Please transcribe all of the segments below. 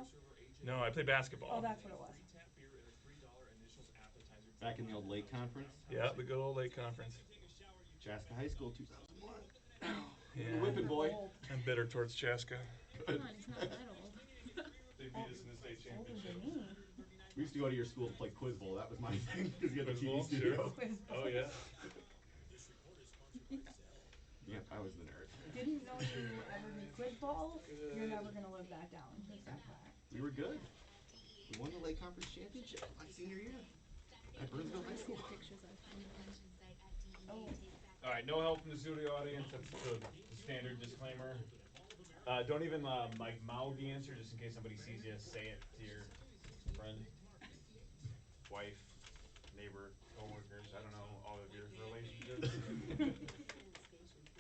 volleyball? No, I play basketball. Oh, that's what it was. Back in the old Lake Conference. Yeah, the good old Lake Conference. Chaska High School, 2001. Yeah. The whipping boy. I'm bitter towards Chaska. Come on, he's not that old. They beat us in the state Older championship. than me. We used to go to your school to play Quiz Bowl. That was my thing because you had the Quiz TV Bowl? studio. Sure. Oh yeah. Yeah, I was the nerd. Didn't know you ever did quiz balls. You're never gonna live that down. Except that. We were good. We won the Lake Conference championship my senior year at Burnsville High School. Pictures I found. Oh. All right, no help from the studio audience. That's the standard disclaimer. Don't even like mouth the answer, just in case somebody sees you. Say it to your friend, wife, neighbor, coworkers. I don't know all of your relationships.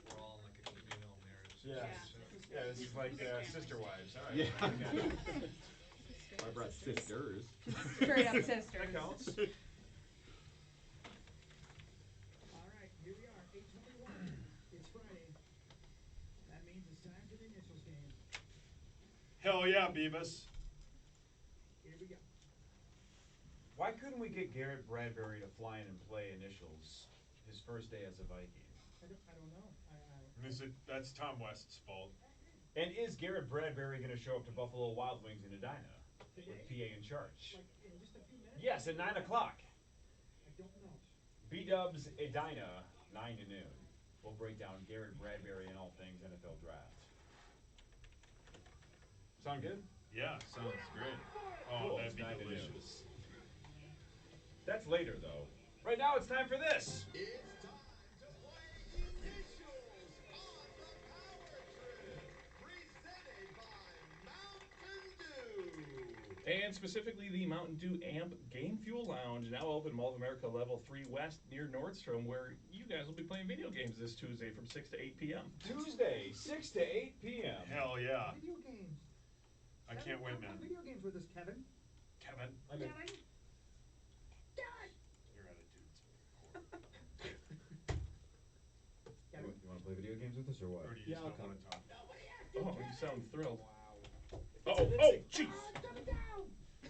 We're all in like a communal marriage. Yeah, yeah. This is like sister wives. All right. Yeah. Okay. I brought sisters. Straight up sisters. That counts. All right, here we are, 8:21. It's Friday. That means it's time for the initials game. Hell yeah, Beavis. Here we go. Why couldn't we get Garrett Bradbury to fly in and play initials his first day as a Viking? I don't know. That's Tom West's fault. And is Garrett Bradbury going to show up to Buffalo Wild Wings in Edina with Today? PA in charge? Like in just a few minutes? Yes, at 9 o'clock. I don't know. B-Dubs Edina, 9 to noon. We'll break down Garrett Bradbury and all things NFL draft. Sound good? Yeah, sounds great. Oh, Cool. that'd be 9 to noon. delicious. That's later, though. Right now, it's time for this. And specifically the Mountain Dew Amp Game Fuel Lounge, now open Mall of America Level 3 West near Nordstrom, where you guys will be playing video games this Tuesday from 6 to 8 p.m. Tuesday, 6 to 8 p.m. Hell yeah. Video games. I can't wait, man. Video games with us, Kevin. Kevin, Kevin. your attitude's Kevin. You want to play video games with us or what? Or do you just don't want to talk? Oh, you sound thrilled. Oh, jeez.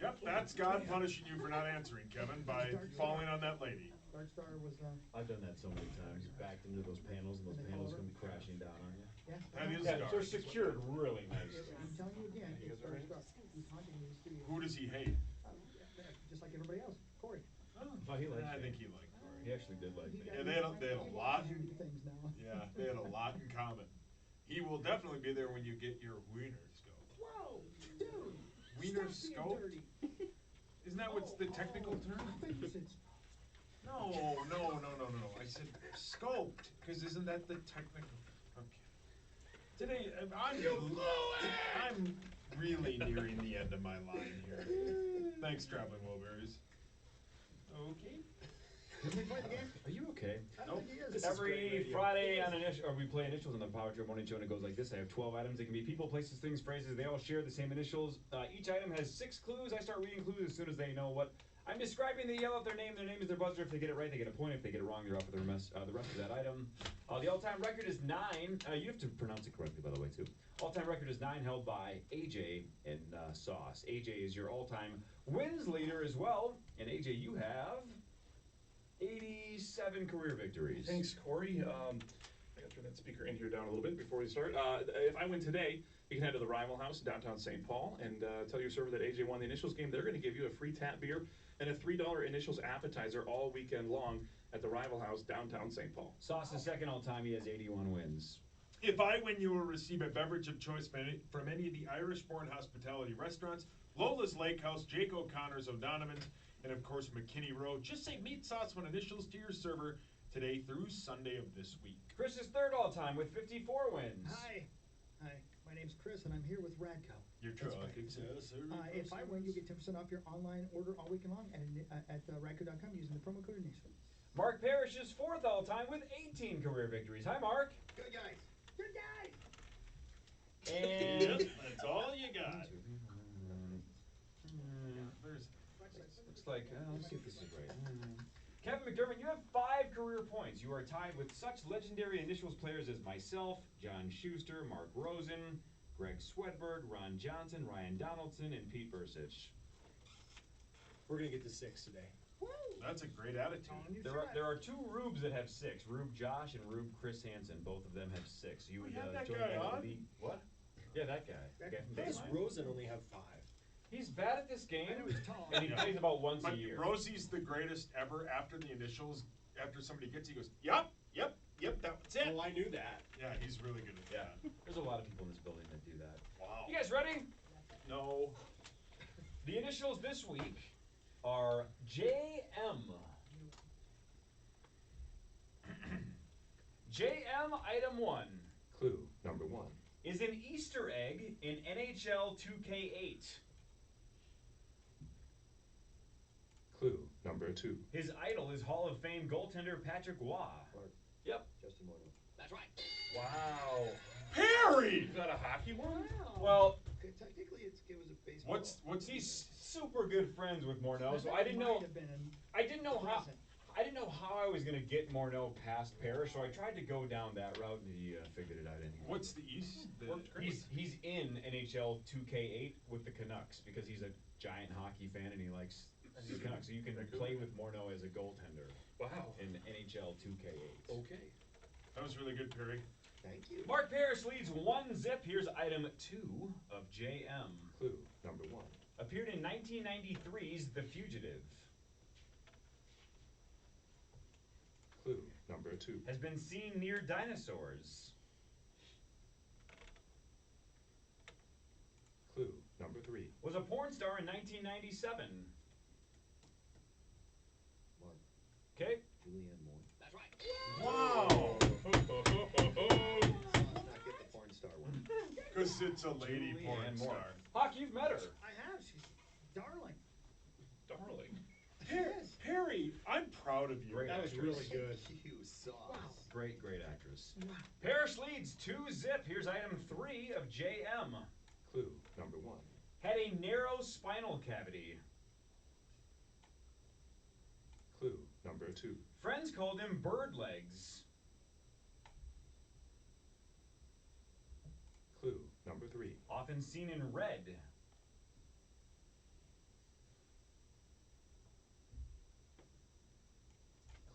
Yep, that's God punishing you for not answering, Kevin, by falling on that lady. Dark Star was, I've done that so many times. Backed into those panels, and those panels come crashing down on you. yeah. That is Yeah, dark. they're secured really nice. I'm telling you again, You it's guys Dark ready? Star. He's haunting me in the studio. Who does he hate? Just like everybody else. Corey. Oh, he likes I me. think he liked Corey. He actually did like me. Yeah, they had a lot. Things now. Yeah, they had a lot in common. He will definitely be there when you get your wiener scope. Whoa, dude. Wiener Stop being scope? dirty. Isn't that what's the technical term? I think you said No. I said scoped, because isn't that the technical? Okay. Today, I'm really nearing the end of my line here. Thanks, Traveling Wilburys. Okay. Can we play the game? Are you okay? I don't think he is. Every Friday on initial, or we play initials on the Power Trip Morning Show, and it goes like this. I have 12 items. They can be people, places, things, phrases. They all share the same initials. Each item has 6 clues. I start reading clues as soon as they know what I'm describing. They yell out their name. Their name is their buzzer. If they get it right, they get a point. If they get it wrong, they're off with the rest of that item. The all-time record is 9. You have to pronounce it correctly, by the way, too. All-time record is 9, held by AJ and Sauce. AJ is your all-time wins leader as well. And AJ, you have 87 career victories. Thanks, Corey. I got to turn that speaker in here down a little bit before we start. If I win today, you can head to the Rival House in downtown St. Paul and tell your server that AJ won the initials game. They're going to give you a free tap beer and a $3 initials appetizer all weekend long at the Rival House downtown St. Paul. Sauce is second all-time. He has 81 wins. If I win, you will receive a beverage of choice from any of the Irish-born hospitality restaurants, Lola's Lake House, Jake O'Connor's, O'Donovan's, and of course McKinney Road. Just say meat sauce when initials to your server today through Sunday of this week. Chris is third all-time with 54 wins. Hi. My name's Chris, and I'm here with Radco. Your truck accessory. If I win, you get 10% off your online order all weekend long at Radco.com using the promo code initials. Mark Parrish is fourth all-time with 18 career victories. Hi, Mark. Good guys. Good guys. And That's all you got. looks like, let's see if this is right. Kevin McDermott, you have 5 career points. You are tied with such legendary initials players as myself, John Schuster, Mark Rosen, Greg Swedberg, Ron Johnson, Ryan Donaldson, and Pete Bursich. We're gonna get to 6 today. That's a great attitude. On your There are track. 2 Rubes that have 6. Rube Josh and Rube Chris Hansen. Both of them have 6. You We would had that join guy that on? elite- What? Yeah, that guy. The guy from How does Dateline. Rosen only have 5? He's bad at this game, I know he's tall. and he plays about once But a year. Rosie's the greatest ever. After the initials, after somebody gets, he goes, "Yep, yep, yep, that was it." Oh, I knew that. Yeah, he's really good at Yeah, that. there's a lot of people in this building that do that. Wow. You guys ready? No. The initials this week are JM. JM item 1 Clue number 1. is an Easter egg in NHL 2K8. Clue number 2. His idol is Hall of Fame goaltender Patrick Waugh. Yep. Justin Morneau. That's right. wow. Perry! Is that a hockey one? Well, Okay, technically, it was a baseball. What's he's super good friends with Morneau, so That I didn't know. might have been I didn't know how. present. I didn't know how I was gonna get Morneau past Parrish, so I tried to go down that route, and he figured it out anyway. What's the East? The He's in NHL 2K8 with the Canucks because he's a giant hockey fan and he likes the Canucks. So you can play with Morneau as a goaltender Wow. in NHL 2K8. Okay. That was really good, Perry. Thank you. Mark Parrish leads 1-0. Here's item 2 of JM. Clue number 1. Appeared in 1993's The Fugitive. Clue number 2. Has been seen near dinosaurs. Clue number 3. Was a porn star in 1997. Mark. Okay. Julianne Moore. That's right. Wow. Let's not get the porn star one. Because it's a lady Julianne porn Moore. star. Hawk, you've met her. I have. She's darling. Darling. Perry, I'm proud of you. Great That was actress. really good. You sauce. Great actress. Wow. Parrish leads 2-0. Here's item 3 of JM. Clue number 1. Had a narrow spinal cavity. Clue number 2. Friends called him bird legs. Clue number 3. Often seen in red.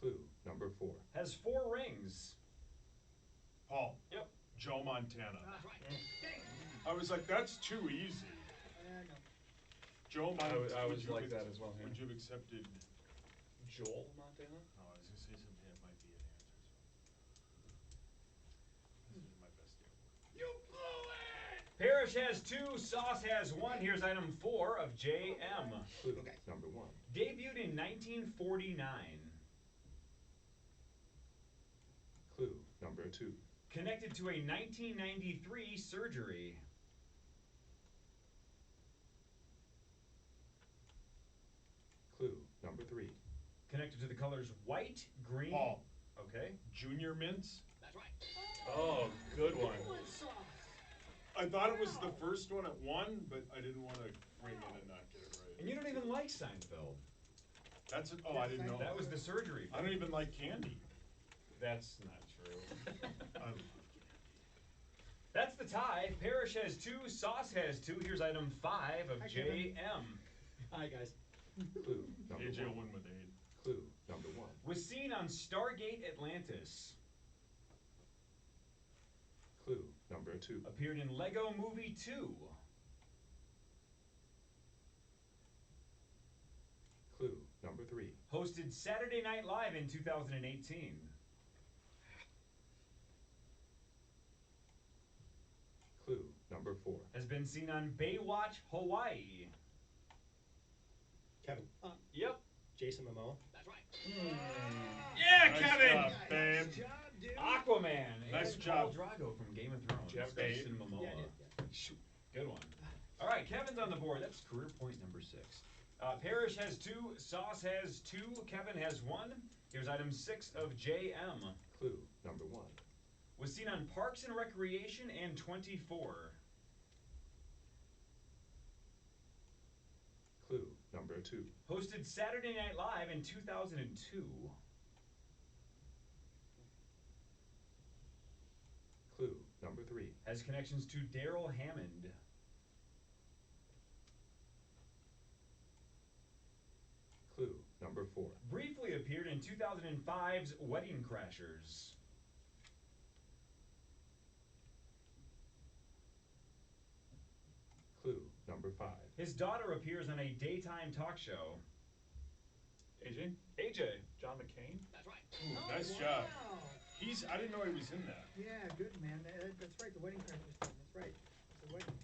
Clue number 4. Has 4 rings. Paul. Yep. Joe Montana. That's right. I was like, that's too easy. No. Joe I Montana. would- I was like that as well, yeah. Would you have accepted? Joel Montana? Oh, I was gonna say something that might be an answer. So. This is my best day. You blew it! Parrish has 2. Sauce has 1. Here's item 4 of JM. Clue Okay. number 1. Debuted in 1949. Clue number 2. Connected to a 1993 surgery. Clue number 3. Connected to the colors white, green. Paul. Okay. Junior Mints. That's right. Oh, good one. I thought it was the first one at 1, but I didn't want to ring it and not get it right. And you don't even like Seinfeld. That's it. Oh, I didn't know. That was the surgery. I don't even like candy. That's not true. I, That's the tie. Parrish has 2. Sauce has 2. Here's item 5 of Hi, Kevin. JM. Hi, guys. Clue number AJ 1. will win with 8. Clue number 1. Was seen on Stargate Atlantis. Clue number 2. Appeared in Lego Movie 2. Clue number 3. Hosted Saturday Night Live in 2018. Clue number 4. Has been seen on Baywatch Hawaii. Kevin. Yep. Jason Momoa. That's right. Yeah, Yeah, nice Kevin! job, babe. Nice job, dude. Aquaman. Nice and job. Khal Drago from Game of Thrones. Jeff Jason Bezos. Momoa. Yeah, I did, Shoot, good one. All right, Kevin's on the board. That's career point number 6. Parrish has 2. Sauce has 2. Kevin has 1. Here's item 6 of JM. Clue number 1. Was seen on Parks and Recreation and 24. Clue number 2. Hosted Saturday Night Live in 2002. Clue number 3. 3. Has connections to Daryl Hammond. Clue number 4. Briefly appeared in 2005's Wedding Crashers. Clue number 5. His daughter appears on a daytime talk show. AJ? AJ. John McCain? Ooh, nice job. I didn't know he was in that. Yeah, good man. That's right. The wedding crashers thing. That's right. It's the wedding.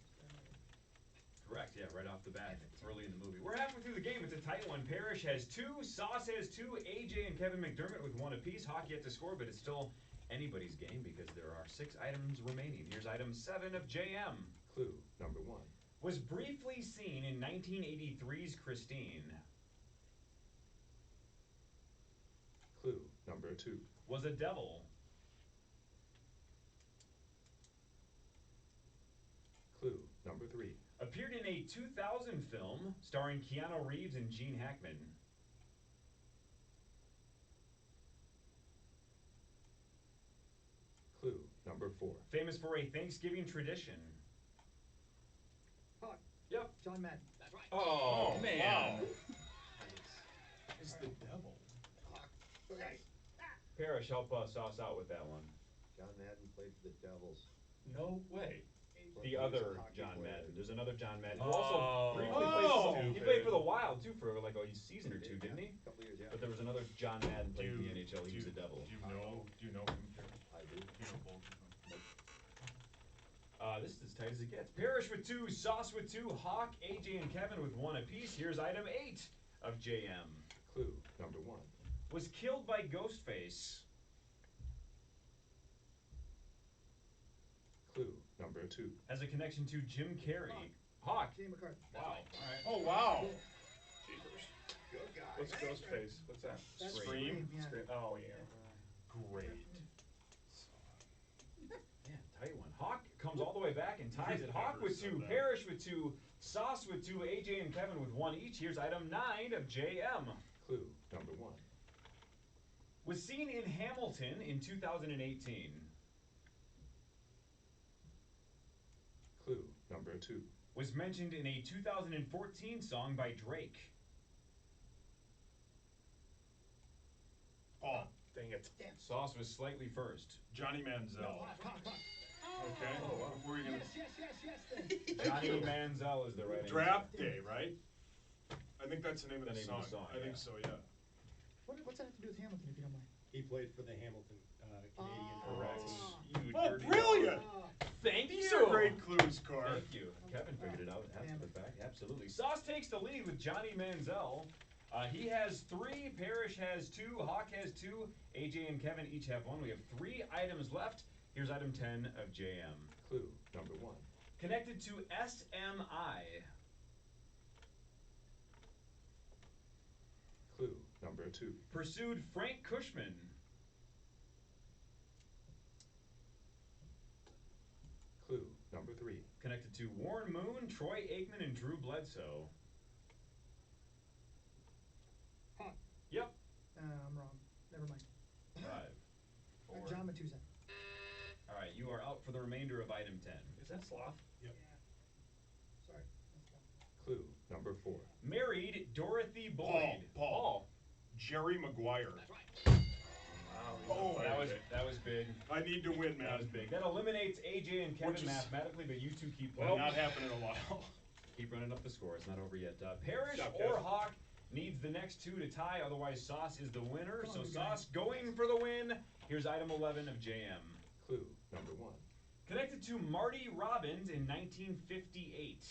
Correct, yeah, right off the bat, early in the movie. We're halfway through the game. It's a tight one. Parrish has 2, Sauce has 2, AJ and Kevin McDermott with 1 apiece. Hawk yet to score, but it's still anybody's game because there are 6 items remaining. Here's item 7 of JM. Clue number 1. Was briefly seen in 1983's Christine. Clue number 2. Was a devil. Clue number 3. Appeared in a 2000 film starring Keanu Reeves and Gene Hackman. Clue number 4. Famous for a Thanksgiving tradition. Hawk. Yep. John Madden. Oh, man. Wow. It's the devil. Okay. Parrish, help Sauce out with that one. John Madden played for the Devils. No way. The He was a other hockey John player. Madden. There's another John Madden who Oh. also briefly Oh. played. He played for the Wild too for like a season or two, didn't he? A couple years, yeah. But there was another John Madden played in the Do NHL. He was you- a devil. Do you know him? I do. Do you know both of them? This is as tight as it gets. Parrish with 2, Sauce with 2, Hawk, AJ, and Kevin with 1 apiece. Here's item 8 of JM. Clue number 1. Was killed by Ghostface. Clue number 2. Has a connection to Jim Carrey. Hawk. Jay McCarthy. Wow. All right. Oh, wow. Jeepers. Good guy. What's Ghostface? What's that? That's Scream? Yeah. Scream. Oh, yeah. Great. Man, tight one. Hawk comes all the way back and ties it. Hawk Never with said 2, that. Parrish with 2, Sauce with 2, AJ and Kevin with 1 each. Here's item 9 of JM. Clue number 1. Was seen in Hamilton in 2018. Clue number 2. Was mentioned in a 2014 song by Drake. Paul. Dang it. Sauce was slightly first. Johnny Manziel. Hawk. Okay. Oh, wow. What were you gonna? Yes, then. Johnny Manziel is the right answer. Draft Day, right? I think that's the name of The the name song. of the song, I think yeah. so, yeah. What's that have to do with Hamilton, if you don't mind? He played for the Hamilton Canadian Oh. Correct. team. You Oh, dirty brilliant! Oh, Thank These you. are great clues, Car. Thank you. Kevin figured it out after the fact. Absolutely. Sauce takes the lead with Johnny Manziel. He has 3, Parrish has 2, Hawk has 2, AJ and Kevin each have 1. We have 3 items left. Here's item 10 of JM. Clue number 1. Connected to SMI. Clue number 2. Pursued Frank Cushman. Clue number 3. Connected to Warren Moon, Troy Aikman, and Drew Bledsoe. Hawk. Yep. I'm wrong. Never mind. 5, 4. John Matuza. All right, you are out for the remainder of item 10. Is that Sloth? Sorry. Clue number 4. Married Dorothy Boyd. Paul. Jerry Maguire. Oh, That was big. I need to win, That was man. big. That eliminates AJ and Kevin Which is- mathematically, but you two keep Will not happen in a while. keep running up the score. It's not over yet. Parrish Good job, or Kev. Hawk needs the next 2 to tie. Otherwise, Sauce is the winner. Come on, So you Sauce guys. going for the win. Here's item 11 of JM. Clue number 1. Connected to Marty Robbins in 1958.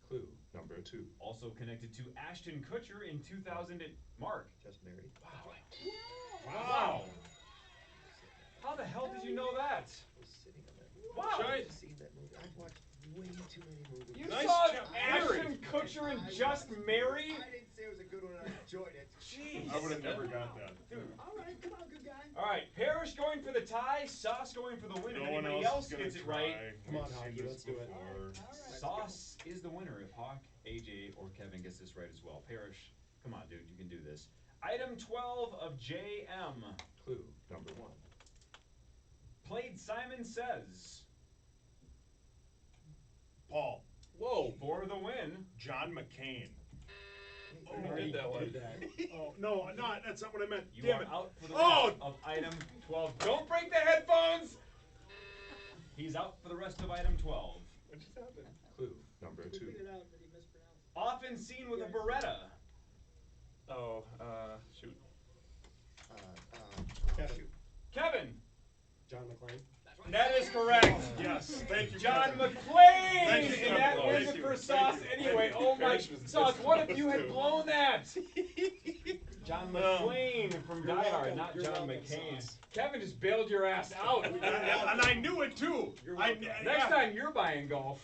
Clue number 2. Also connected to Ashton Kutcher in 2000. Mark. Just married. Wow. How the hell did you know that? I was sitting on that movie. Wow. Shite. I've seen that movie. I've watched way too many movies. You Nice saw job. Ashton Kutcher and Just Married? I didn't say it was a good one. I enjoyed it. Jeez. I would have never got that. Dude. All right, come on, good guy. All right, Parrish going for the tie, Sauce going for the win. If No one anybody else else is gonna gets it try. right, Come on, We've seen Hockey, this let's do it. before. Sauce is the winner if Hawk, AJ, or Kevin gets this right as well. Parrish, come on, dude, you can do this. Item 12 of JM. Clue number 1. played Simon Says. Paul. Whoa. For the win. John McCain. We did that one. Oh, no, that's not what I meant. You Damn are it. out for the Oh! rest of item 12. Don't break the headphones! He's out for the rest of item 12. What just happened? Clue number 2. Figured out that he mispronounced. Often seen with a Beretta. Oh, shoot. Kevin. John McClane. That is correct. Yes, thank you, John Kevin. McClane! Thank you, And Kevin. that Thank wins it you. for Thank Sauce. you. Anyway, Thank you. oh my, Coach was Sauce, what if this you had too. blown that? John McClane from You're Die Hard, welcome. not You're John welcome, McCain. Sauce. Kevin just bailed your ass out. And I knew it too. You're I, welcome. Next yeah. time you're buying golf.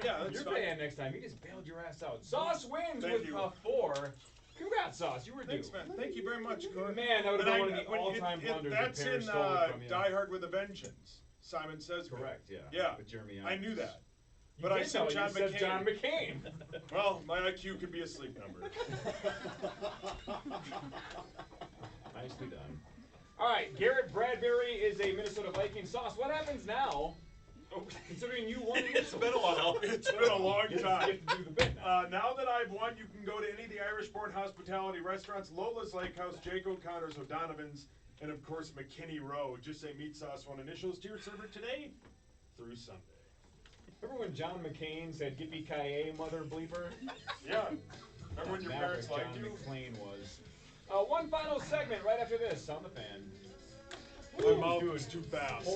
Yeah, that's You're fine. paying next time. He just bailed your ass out. Sauce wins Thank with you. a 4. Congrats, Sauce. You were due. Thanks, man. Thank you very much, Corey. Man, that would have And been one of the when all-time blunders that's that Pear in stole from you. Die Hard with a Vengeance. Simon Says. Correct, yeah. Yeah. With Jeremy I Irons. knew that. You But I did said know, John you said McCain. John McCain. Well, my IQ could be a sleep number. Nicely done. All right, Garrett Bradbury is a Minnesota Viking. Sauce, what happens now? Considering you won It's been a while. It's been a long You time. have to do the bit now. Now that I've won, you can go to any of the Irish-born hospitality restaurants, Lola's Lake House, Jake O'Connor's, O'Donovan's, and of course McKinney Row. Just say meat sauce one initials to your server today through Sunday. Remember when John McCain said "Yippee-ki-yay, mother bleeper"? Yeah. Remember when your Maverick parents liked John you? McClane was. One final segment right after this on the fan. My Woo, mouth dude. was too fast.